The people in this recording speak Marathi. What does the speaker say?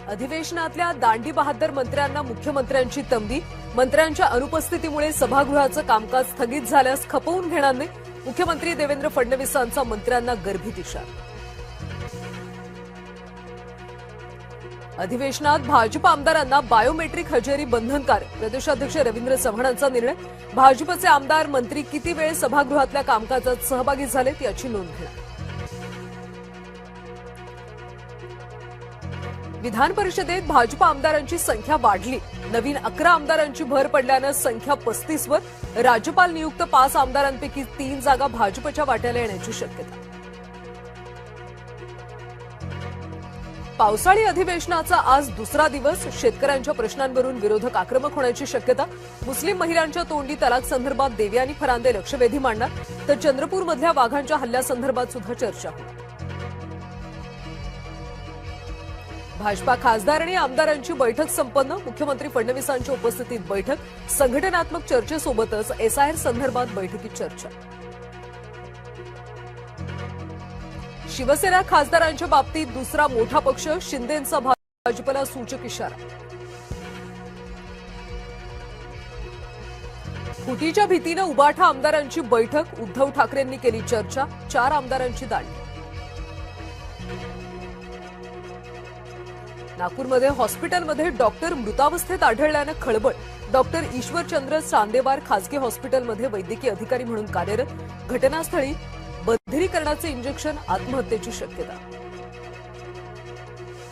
अधिवेशनातल्या दांडी बहादर मंत्र्यांना मुख्यमंत्र्यांची तंबी। मंत्र्यांच्या अनुपस्थितीमुळे सभागृहाचं कामकाज स्थगित झाल्यास खपवून घेणार नाही। मुख्यमंत्री देवेंद्र फडणवीसांचा मंत्र्यांना गर्भित इशारा। अधिवेशनात भाजप आमदारांना बायोमेट्रिक हजेरी बंधनकारक। प्रदेशाध्यक्ष रवींद्र चव्हाणांचा निर्णय। भाजपचे आमदार मंत्री किती वेळ सभागृहातल्या कामकाजात सहभागी झालेत याची नोंद घेणार। विधान परिषदेत भाजप आमदारांची संख्या वाढली। नवीन 11 आमदारांची भर पडल्यानं संख्या 35 वर। राज्यपाल नियुक्त 5 आमदारांपैकी 3 जागा भाजपच्या वाट्याला येण्याची शक्यता। पावसाळी अधिवेशनाचा आज दुसरा दिवस। शेतकऱ्यांच्या प्रश्नांवरून विरोधक आक्रमक होण्याची शक्यता। मुस्लिम महिलांच्या तोंडी तलाक संदर्भात देवयानी फरांदे लक्षवेधी मांडणार, तर चंद्रपूरमधल्या वाघांच्या हल्ल्यासंदर्भात सुद्धा चर्चा होईल। भाजपा खासदार आणि आमदारांची बैठक संपन्न। मुख्यमंत्री फडणवीसांच्या उपस्थितीत बैठक। संघटनात्मक चर्चेसोबतच एसआयआर संदर्भात बैठकीत चर्चा। शिवसेना खासदारांच्या बाबतीत दुसरा मोठा पक्ष। शिंदेंचा भाजपला सूचक इशारा। फुटीच्या भीतीनं उबाठा आमदारांची बैठक। उद्धव ठाकरेंनी केली चर्चा। 4 आमदारांची दांडी। नागपूरमध्ये हॉस्पिटलमध्ये डॉक्टर मृतावस्थेत आढळल्यानं खळबळ। डॉक्टर ईश्वरचंद्र चांदेवार खासगी हॉस्पिटलमध्ये वैद्यकीय अधिकारी म्हणून कार्यरत। घटनास्थळी बधिरीकरणाचे इंजेक्शन, आत्महत्येची शक्यता।